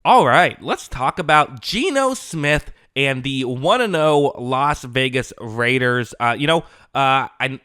All right, let's talk about Geno Smith and the 1-0 Las Vegas Raiders. I've been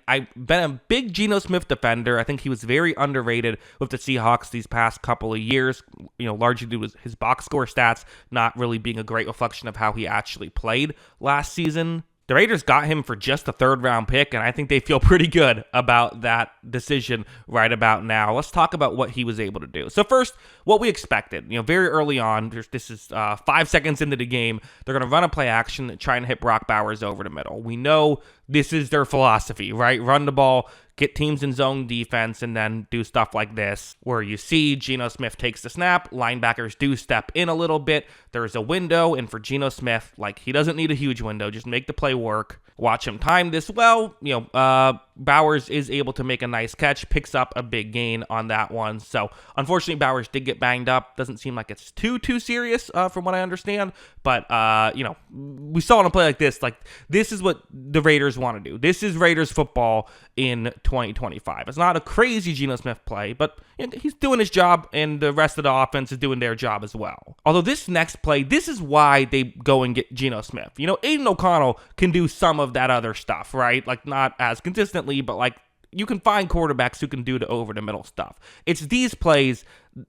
a big Geno Smith defender. I think he was very underrated with the Seahawks these past couple of years, largely due to his box score stats not really being a great reflection of how he actually played last season. The Raiders got him for just a third-round pick, and I think they feel pretty good about that decision right about now. Let's talk about what he was able to do. So first, what we expected. Very early on, this is 5 seconds into the game, they're going to run a play action, try and hit Brock Bowers over the middle. We know this is their philosophy, right? Run the ball, get teams in zone defense, and then do stuff like this, where you see Geno Smith takes the snap, linebackers do step in a little bit, there's a window, and for Geno Smith, he doesn't need a huge window, just make the play work. Watch him time this well. Bowers is able to make a nice catch, picks up a big gain on that one. So, unfortunately, Bowers did get banged up. Doesn't seem like it's too serious from what I understand. But, we saw in a play like this. This is what the Raiders want to do. This is Raiders football in 2025. It's not a crazy Geno Smith play, but he's doing his job, and the rest of the offense is doing their job as well. Although this next play, this is why they go and get Geno Smith. Aiden O'Connell can do some of that other stuff, right? Not as consistently, but you can find quarterbacks who can do the over the middle stuff. It's these plays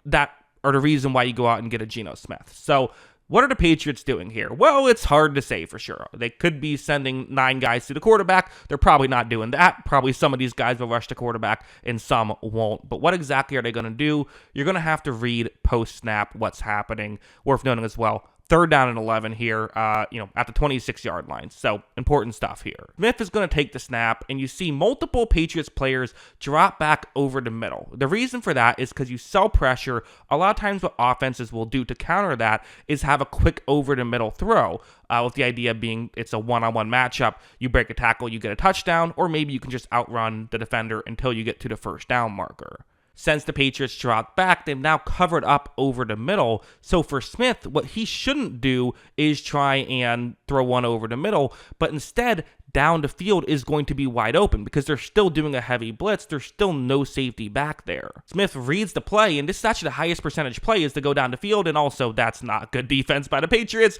that are the reason why you go out and get a Geno Smith. So what are the Patriots doing here? Well, it's hard to say for sure. They could be sending 9 guys to the quarterback. They're probably not doing that. Probably some of these guys will rush the quarterback and some won't. But what exactly are they going to do? You're going to have to read post-snap what's happening. Worth noting as well, 3rd down and 11 here, at the 26-yard line. So, important stuff here. Smith is going to take the snap, and you see multiple Patriots players drop back over the middle. The reason for that is because you sell pressure. A lot of times what offenses will do to counter that is have a quick over-the-middle throw, with the idea being it's a one-on-one matchup. You break a tackle, you get a touchdown, or maybe you can just outrun the defender until you get to the 1st down marker. Since the Patriots dropped back, they've now covered up over the middle. So for Smith, what he shouldn't do is try and throw one over the middle, but instead, down the field is going to be wide open because they're still doing a heavy blitz. There's still no safety back there. Smith reads the play, and this is actually the highest percentage play is to go down the field, and also that's not good defense by the Patriots.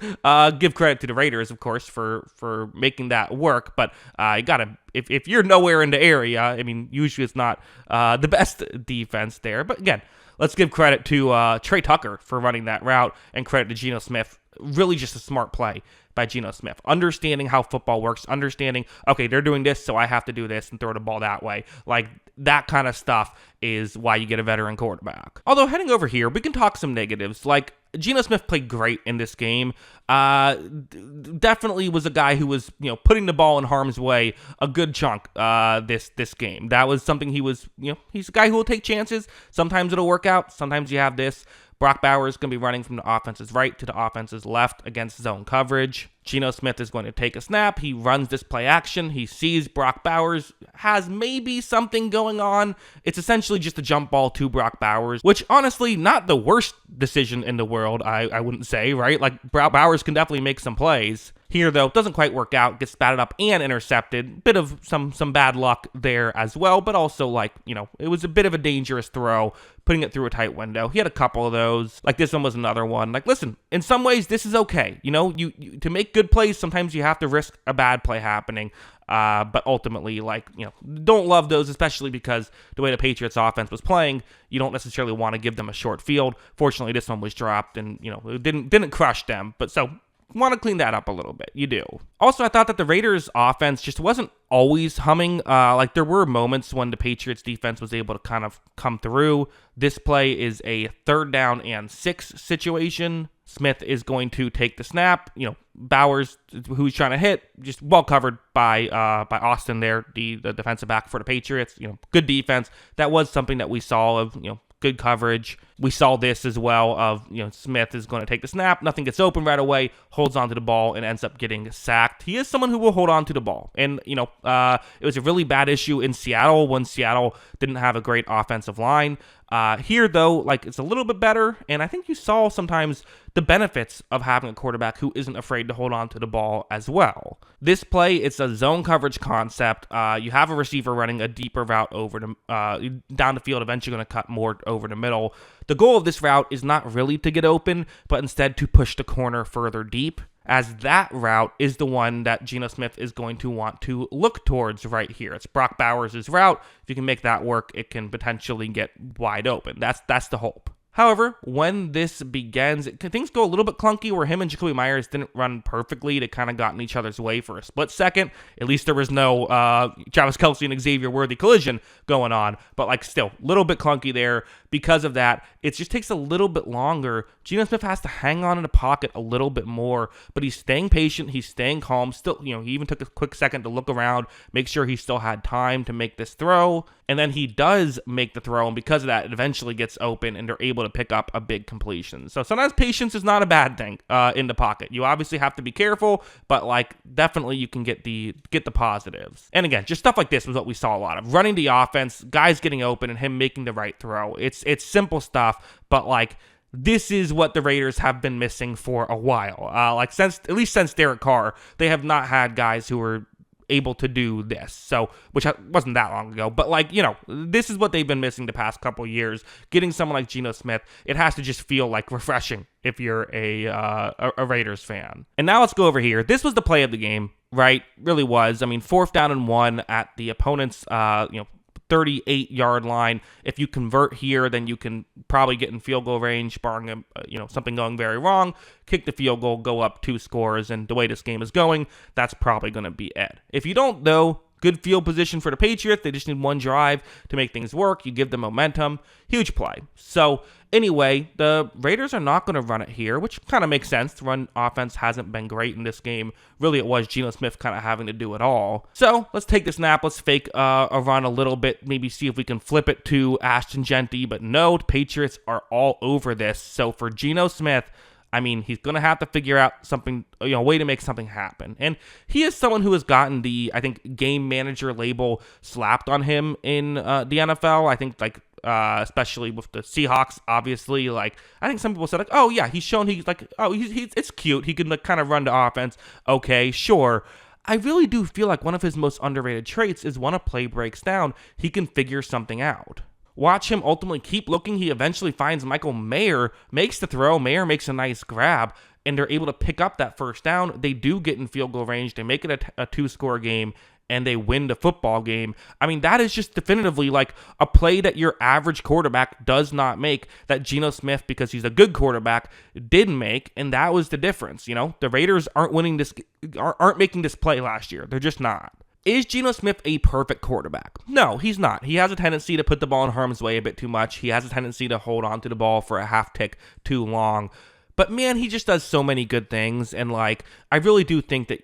Give credit to the Raiders, of course, for making that work, but you gotta, if you're nowhere in the area, usually it's not the best defense there. But again, let's give credit to Trey Tucker for running that route, and credit to Geno Smith. Really just a smart play by Geno Smith. Understanding how football works, understanding, okay, they're doing this, so I have to do this and throw the ball that way. That kind of stuff is why you get a veteran quarterback. Although, heading over here, we can talk some negatives. Geno Smith played great in this game. Definitely was a guy who was, putting the ball in harm's way a good chunk this game. That was something he was, he's a guy who will take chances. Sometimes it'll work out. Sometimes you have this. Brock Bowers is going to be running from the offense's right to the offense's left against zone coverage. Geno Smith is going to take a snap. He runs this play action. He sees Brock Bowers has maybe something going on. It's essentially just a jump ball to Brock Bowers, which honestly, not the worst decision in the world, I wouldn't say, right? Bowers can definitely make some plays. Here, though, doesn't quite work out, gets batted up and intercepted. Bit of some bad luck there as well, but also, it was a bit of a dangerous throw, putting it through a tight window. He had a couple of those. This one was another one. Listen, in some ways, this is okay. You to make good plays, sometimes you have to risk a bad play happening. But ultimately, don't love those, especially because the way the Patriots offense was playing, you don't necessarily want to give them a short field. Fortunately, this one was dropped and, it didn't crush them. But so, want to clean that up a little bit. You do. Also, I thought that the Raiders offense just wasn't always humming. There were moments when the Patriots defense was able to kind of come through. This play is a 3rd down and 6 situation. Smith is going to take the snap. Bowers, who he's trying to hit, just well covered by Austin there, the defensive back for the Patriots. Good defense. That was something that we saw of, good coverage. We saw this as well of, Smith is going to take the snap. Nothing gets open right away, holds onto the ball, and ends up getting sacked. He is someone who will hold on to the ball. And, it was a really bad issue in Seattle when Seattle didn't have a great offensive line. Here, though, like it's a little bit better, and I think you saw sometimes the benefits of having a quarterback who isn't afraid to hold on to the ball as well. This play, it's a zone coverage concept. You have a receiver running a deeper route over the down the field, eventually going to cut more over the middle. The goal of this route is not really to get open, but instead to push the corner further deep, as that route is the one that Geno Smith is going to want to look towards right here. It's Brock Bowers' route. If you can make that work, it can potentially get wide open. That's the hope. However, when this begins, things go a little bit clunky where him and Jacoby Myers didn't run perfectly. They kind of got in each other's way for a split second. At least there was no Travis Kelce and Xavier Worthy collision going on. But like still, a little bit clunky there. Because of that, it just takes a little bit longer. Geno Smith has to hang on in the pocket a little bit more, but he's staying patient. He's staying calm. Still, he even took a quick second to look around, make sure he still had time to make this throw. And then he does make the throw, and because of that, it eventually gets open, and they're able to pick up a big completion. So sometimes patience is not a bad thing in the pocket. You obviously have to be careful, but like definitely you can get the positives. And again, just stuff like this was what we saw a lot of. Running the offense, guys getting open, and him making the right throw. It's simple stuff, but like this is what the Raiders have been missing for a while. At least since Derek Carr, they have not had guys who were able to do this. So, which wasn't that long ago, but like, this is what they've been missing the past couple years. Getting someone like Geno Smith, it has to just feel like refreshing if you're a Raiders fan. And now let's go over here. This was the play of the game, right? Really was. I mean, 4th down and 1 at the opponent's 38-yard line. If you convert here, then you can probably get in field goal range, barring something going very wrong. Kick the field goal, go up 2 scores, and the way this game is going, that's probably going to be it. If you don't, though, good field position for the Patriots. They just need one drive to make things work. You give them momentum. Huge play. So anyway, the Raiders are not going to run it here, which kind of makes sense. The run offense hasn't been great in this game. Really, it was Geno Smith kind of having to do it all. So let's take the snap. Let's fake a run a little bit. Maybe see if we can flip it to Ashton Genty. But no, the Patriots are all over this. So for Geno Smith, I mean, he's going to have to figure out something, a way to make something happen. And he is someone who has gotten the, I think, game manager label slapped on him in the NFL. I think, especially with the Seahawks, obviously, I think some people said, oh, yeah, he's shown it's cute. He can, kind of run the offense. Okay, sure. I really do feel like one of his most underrated traits is when a play breaks down, he can figure something out. Watch him ultimately keep looking. He eventually finds Michael Mayer, makes the throw. Mayer makes a nice grab, and they're able to pick up that first down. They do get in field goal range. They make it a 2-score game, and they win the football game. I mean, that is just definitively a play that your average quarterback does not make, that Geno Smith, because he's a good quarterback, did make, and that was the difference. The Raiders aren't making this play last year. They're just not. Is Geno Smith a perfect quarterback? No, he's not. He has a tendency to put the ball in harm's way a bit too much. He has a tendency to hold on to the ball for a half tick too long. But man, he just does so many good things, and I really do think that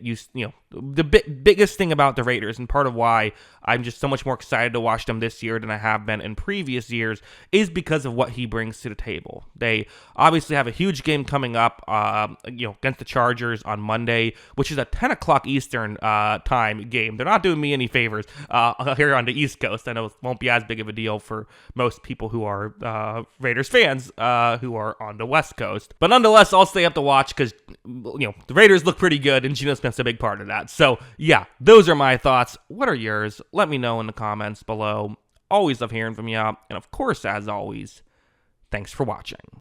the biggest thing about the Raiders, and part of why I'm just so much more excited to watch them this year than I have been in previous years, is because of what he brings to the table. They obviously have a huge game coming up, against the Chargers on Monday, which is a 10 o'clock Eastern time game. They're not doing me any favors here on the East Coast. I know it won't be as big of a deal for most people who are Raiders fans who are on the West Coast, but nonetheless, I'll stay up to watch because the Raiders look pretty good, and Geno Smith's a big part of that. So yeah, those are my thoughts. What are yours? Let me know in the comments below. Always love hearing from you. And of course, as always, thanks for watching.